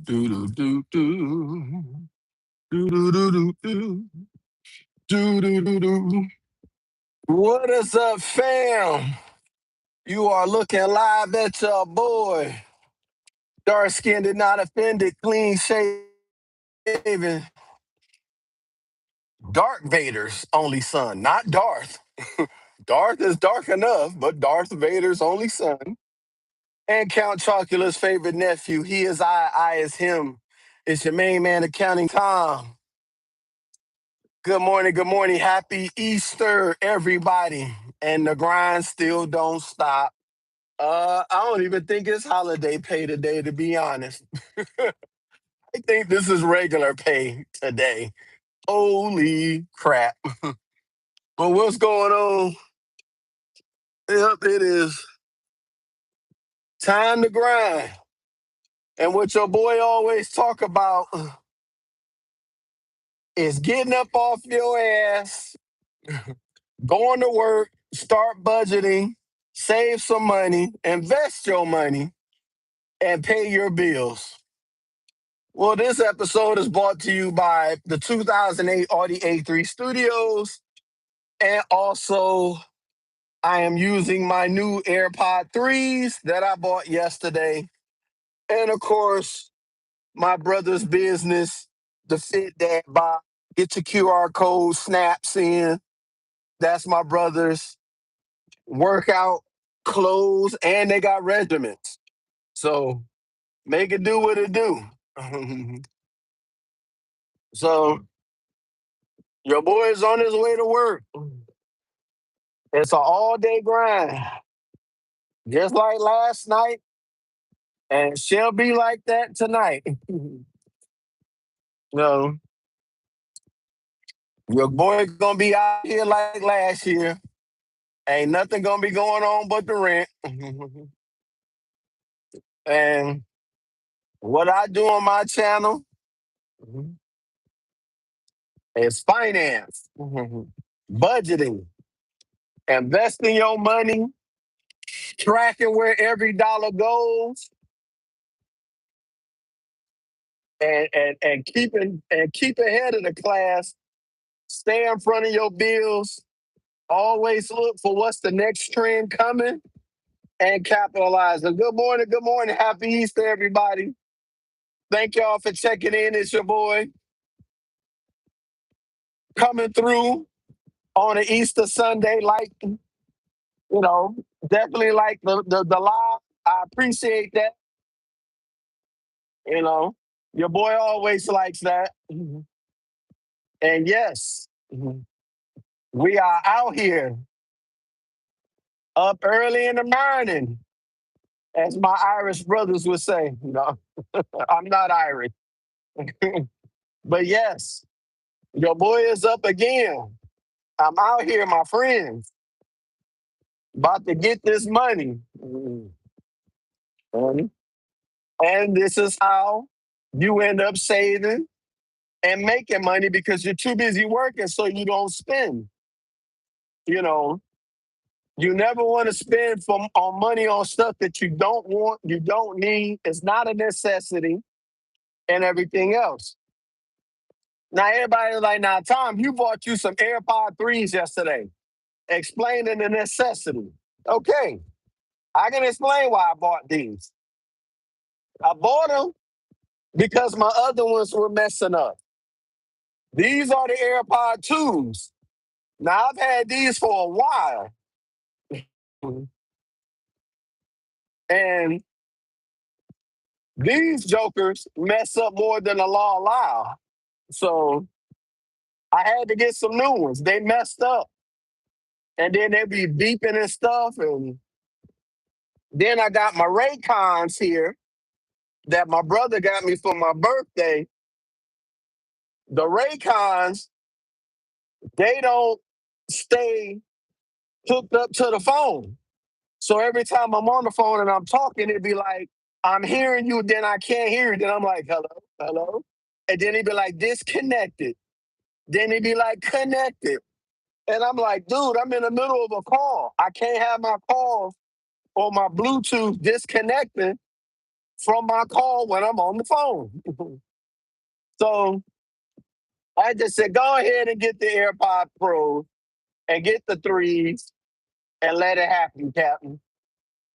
do do do do do do do do do do. What is up, fam? You are looking live at your boy. Dark skinned and not offended, clean shaven. Darth Vader's only son, not Darth. Darth is dark enough, but Darth Vader's only son. And Count Chocula's favorite nephew. He is I is him. It's your main man, accounting Tom. Good morning, good morning. Happy Easter, everybody. And the grind still don't stop. I don't even think it's holiday pay today, to be honest. I think this is regular pay today. Holy crap. But what's going on? Yep, it is time to grind. And what your boy always talk about is getting up off your ass, going to work, start budgeting, save some money, invest your money, and pay your bills. Well, this episode is brought to you by the 2008 Audi A3 Studios. And also, I am using my new AirPod 3s that I bought yesterday. And of course, my brother's business, the Fit Dad Bob. Get your QR code, snaps in. That's my brother's workout clothes, and they got regiments. So make it do what it do. So your boy is on his way to work. It's an all day grind, just like last night, and she'll be like that tonight. No, your boy gonna be out here like last year. Ain't nothing gonna be going on but the rent. And what I do on my channel is finance, budgeting, investing your money, tracking where every dollar goes, and keep ahead of the class. Stay in front of your bills. Always look for what's the next trend coming and capitalize. And good morning, good morning. Happy Easter, everybody. Thank y'all for checking in. It's your boy coming through on an Easter Sunday, like, definitely like the live. I appreciate that. You know, your boy always likes that. And yes, we are out here up early in the morning, as my Irish brothers would say. No, I'm not Irish. But yes, your boy is up again. I'm out here, my friends, about to get this money. And and this is how you end up saving and making money because you're too busy working so you don't spend. You know, you never want to spend on money on stuff that you don't want, you don't need, it's not a necessity, and everything else. Now everybody's like, now Tom, you bought you some AirPod 3s yesterday, explaining the necessity. Okay, I can explain why I bought these. I bought them because my other ones were messing up. These are the AirPod 2s. Now I've had these for a while. And these jokers mess up more than the law allow. So I had to get some new ones. They messed up. And then they be beeping and stuff. And then I got my Raycons here that my brother got me for my birthday. The Raycons, they don't stay hooked up to the phone. So every time I'm on the phone and I'm talking, it'd be like, I'm hearing you, then I can't hear you. Then I'm like, hello, hello. And then it'd be like, disconnected. Then it'd be like, connected. And I'm like, dude, I'm in the middle of a call. I can't have my call or my Bluetooth disconnecting from my call when I'm on the phone. So I just said, go ahead and get the AirPod Pro and get the threes and let it happen, Captain.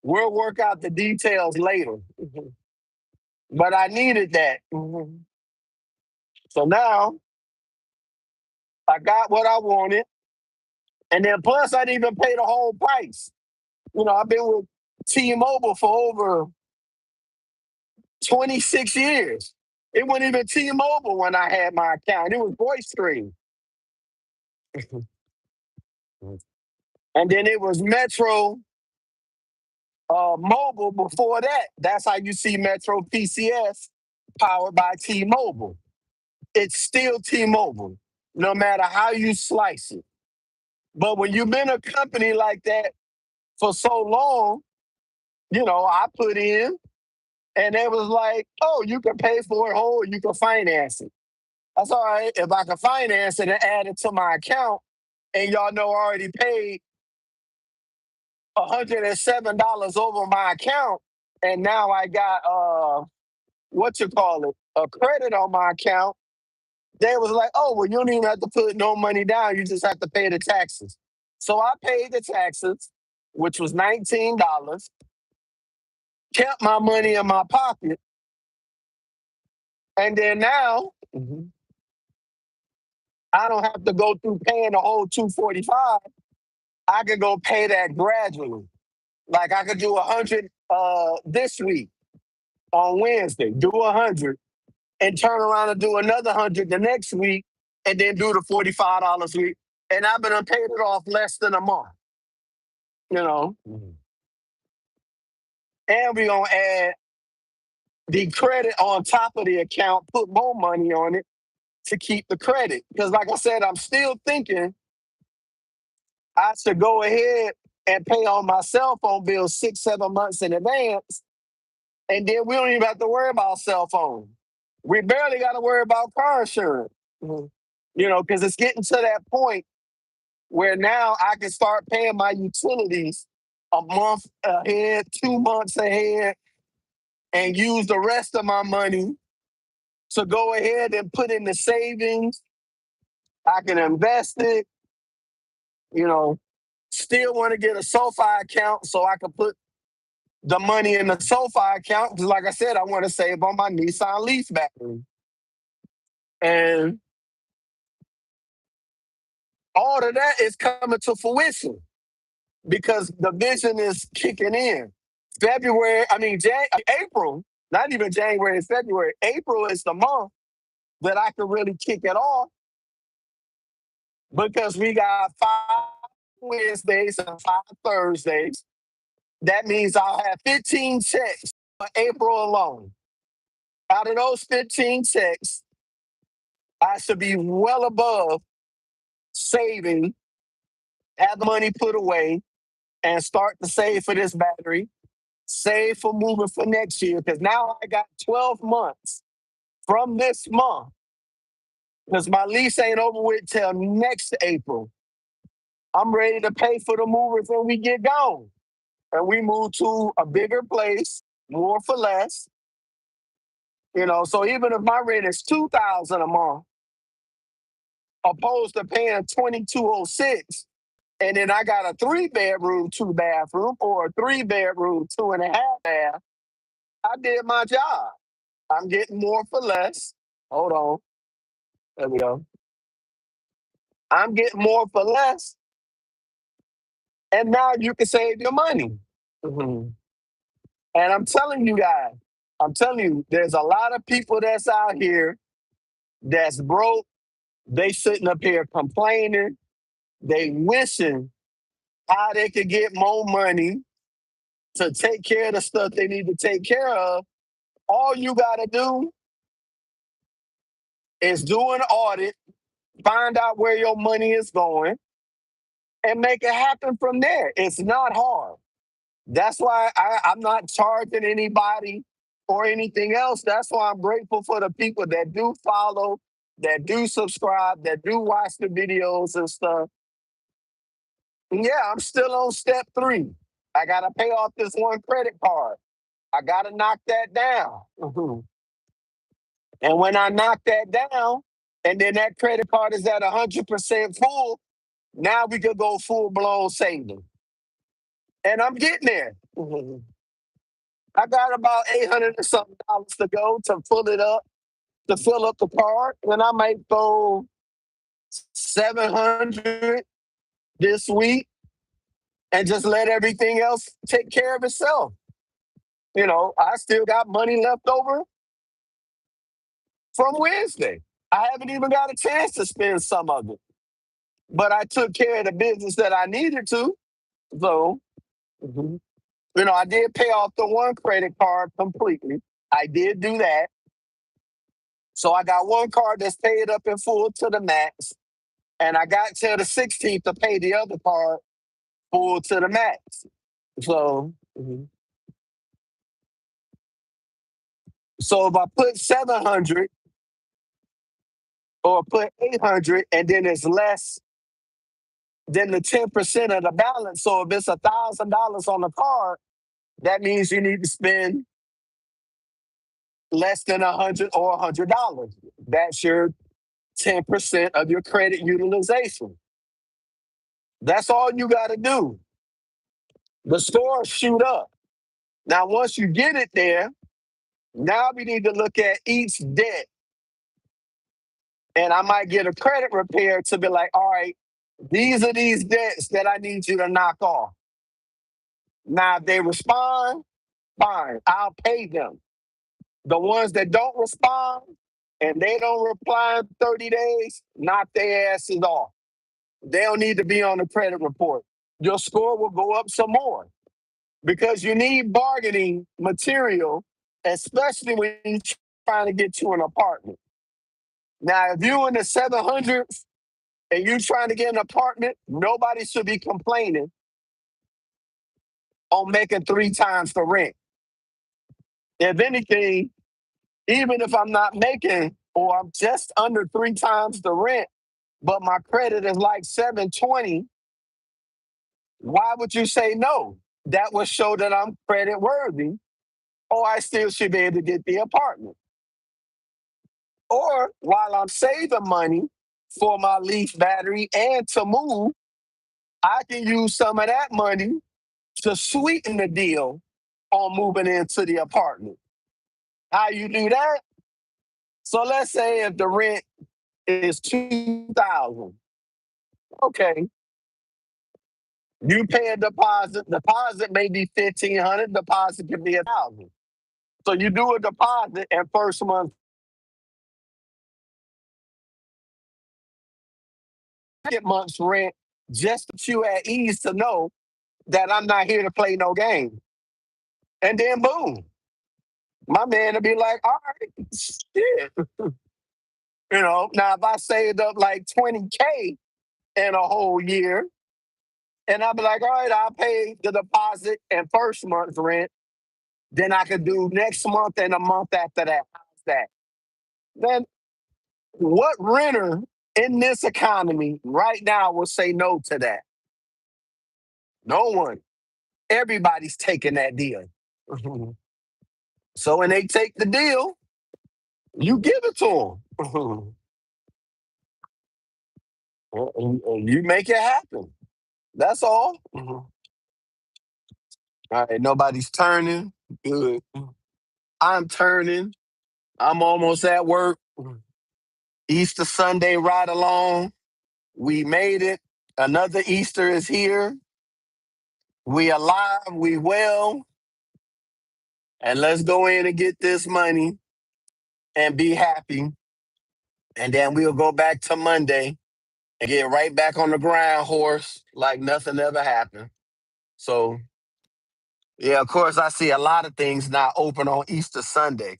We'll work out the details later. But I needed that. So now I got what I wanted. And then plus I didn't even pay the whole price. I've been with T-Mobile for over 26 years. It wasn't even T-Mobile when I had my account. It was VoiceStream. And then it was Metro Mobile before that. That's how you see Metro PCS powered by T-Mobile. It's still T-Mobile, no matter how you slice it. But when you've been a company like that for so long, I put in and it was like, oh, you can pay for it whole, you can finance it. That's all right. If I can finance it and add it to my account, and y'all know I already paid $107 over my account, and now I got what you call it, a credit on my account. They was like, oh, well, you don't even have to put no money down. You just have to pay the taxes. So I paid the taxes, which was $19, kept my money in my pocket, and then now I don't have to go through paying the whole 245. I could go pay that gradually. Like I could do 100 this week on Wednesday, do 100, and turn around and do another 100 the next week, and then do the $45 a week. And I've been paid it off less than a month. You know, and we're gonna add the credit on top of the account, put more money on it to keep the credit. Because like I said, I'm still thinking I should go ahead and pay on my cell phone bill 6, 7 months in advance. And then we don't even have to worry about cell phone. We barely got to worry about car insurance. Mhm. Because it's getting to that point where now I can start paying my utilities a month ahead, 2 months ahead, and use the rest of my money to go ahead and put in the savings. I can invest it, you know, still want to get a SoFi account so I can put the money in the SoFi account. Because, like I said, I want to save on my Nissan Leaf battery. And all of that is coming to fruition because the vision is kicking in. April, not even January and February, April is the month that I can really kick it off because we got 5 Wednesdays and 5 Thursdays. That means I'll have 15 checks for April alone. Out of those 15 checks, I should be well above saving, have the money put away, and start to save for this battery, save for moving for next year. Because now I got 12 months from this month, because my lease ain't over with till next April. I'm ready to pay for the movers when we get gone. And we move to a bigger place, more for less. So even if my rent is 2,000 a month, opposed to paying 2,206, and then I got a 3 bedroom, 2 bathroom, or a 3 bedroom, 2.5 bath, I did my job. I'm getting more for less. Hold on. There we go. I'm getting more for less. And now you can save your money. Mhm. And I'm telling you, there's a lot of people that's out here that's broke. They sitting up here complaining. They wishing how they could get more money to take care of the stuff they need to take care of. All you got to do is do an audit, find out where your money is going, and make it happen from there. It's not hard. That's why I'm not charging anybody or anything else. That's why I'm grateful for the people that do follow, that do subscribe, that do watch the videos and stuff. And yeah, I'm still on step 3. I got to pay off this one credit card. I gotta knock that down. Mhm. And when I knock that down, and then that credit card is at 100% full, now we could go full blown saving. And I'm getting there. Mhm. I got about 800 or something dollars to go to fill it up, to fill up the card. And I might go 700 this week and just let everything else take care of itself. I still got money left over from Wednesday. I haven't even got a chance to spend some of it, but I took care of the business that I needed to. So, mhm, I did pay off the one credit card completely. I did do that. So I got one card that's paid up in full to the max, and I got till the 16th to pay the other card full to the max. So, so if I put 700 or put 800, and then it's less than the 10% of the balance. So if it's $1,000 on the card, that means you need to spend less than 100 or $100. That's your 10% of your credit utilization. That's all you got to do. The score shoot up. Now, once you get it there, now we need to look at each debt, and I might get a credit repair to be like, all right, these are these debts that I need you to knock off. Now, if they respond, fine, I'll pay them. The ones that don't respond and they don't reply in 30 days, knock their asses off. They don't need to be on the credit report. Your score will go up some more because you need bargaining material, especially when you're trying to get to an apartment. Now, if you're in the 700s and you're trying to get an apartment, nobody should be complaining on making three times the rent. If anything, even if I'm not making or I'm just under three times the rent, but my credit is like 720, why would you say no? That would show that I'm credit worthy, or I still should be able to get the apartment. Or while I'm saving money for my leaf battery and to move, I can use some of that money to sweeten the deal on moving into the apartment. How you do that? So let's say if the rent is 2,000, okay, you pay a deposit. Deposit may be 1,500. Deposit can be 1,000. So you do a deposit, and first month, second month's rent, just to put you at ease to know that I'm not here to play no game. And then boom, my man will be like, all right, shit. Now if I saved up like 20K in a whole year, and I'll be like, all right, I'll pay the deposit and first month's rent. Then I could do next month and a month after that. How's that? Then what renter in this economy right now will say no to that? No one. Everybody's taking that deal. So when they take the deal, you give it to them. And you make it happen. That's all. All right, nobody's turning. Good. I'm turning. I'm almost at work. Easter Sunday ride along. We made it. Another Easter is here. We alive, we well, and let's go in and get this money and be happy. And then we'll go back to Monday and get right back on the ground horse like nothing ever happened. So, yeah, of course, I see a lot of things not open on Easter Sunday.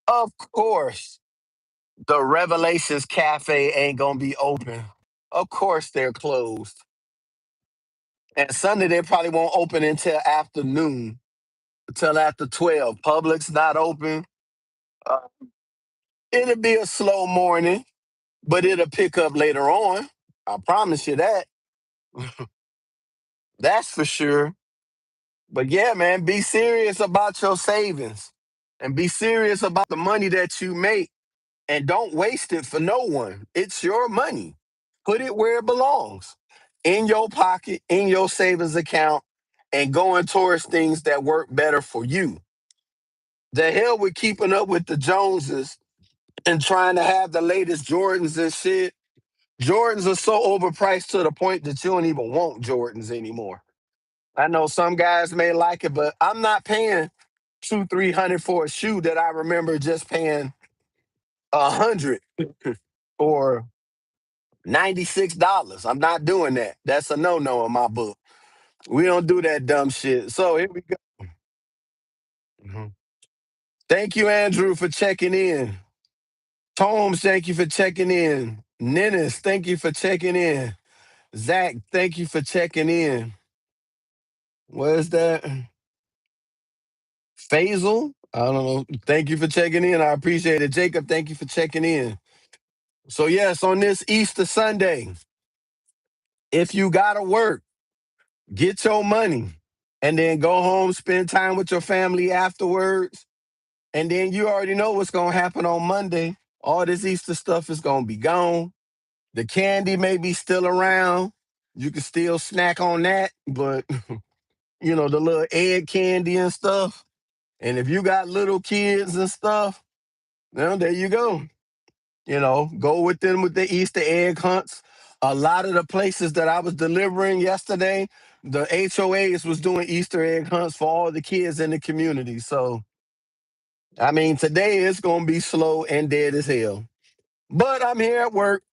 Of course, the Revelations Cafe ain't going to be open. Of course, they're closed. And Sunday, they probably won't open until afternoon, until after 12. Public's not open. Uh, it'll be a slow morning, but it'll pick up later on. I promise you that. That's for sure. But yeah, man, be serious about your savings and be serious about the money that you make and don't waste it for no one. It's your money. Put it where it belongs, in your pocket, in your savings account, and going towards things that work better for you. The hell with keeping up with the Joneses and trying to have the latest Jordans and shit. Jordans are so overpriced to the point that you don't even want Jordans anymore. I know some guys may like it, but I'm not paying 200, 300 for a shoe that I remember just paying 100 or $96. I'm not doing that. That's a no-no in my book. We don't do that dumb shit. So here we go. Mhm. Thank you, Andrew, for checking in. Tomes, thank you for checking in. Nennis, thank you for checking in. Zach, thank you for checking in. What is that? Faisal? I don't know. Thank you for checking in. I appreciate it. Jacob, thank you for checking in. So, yes, on this Easter Sunday, if you got to work, get your money and then go home, spend time with your family afterwards. And then you already know what's going to happen on Monday. All this Easter stuff is going to be gone. The candy may be still around. You can still snack on that, but the little egg candy and stuff. And if you got little kids and stuff, well, there you go. Go with them with the Easter egg hunts. A lot of the places that I was delivering yesterday, the HOAs was doing Easter egg hunts for all the kids in the community. So, I mean, today it's going to be slow and dead as hell. But I'm here at work.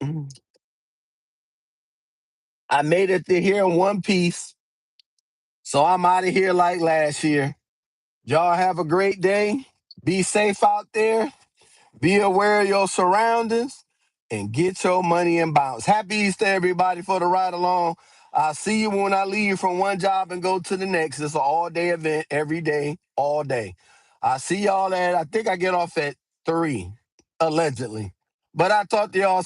I made it to here in one piece. So I'm out of here like last year. Y'all have a great day. Be safe out there. Be aware of your surroundings and get your money and bounce. Happy Easter, everybody, for the ride along. I'll see you when I leave from one job and go to the next. It's an all-day event every day, all day. I see y'all I think I get off at 3, allegedly. But I talk to y'all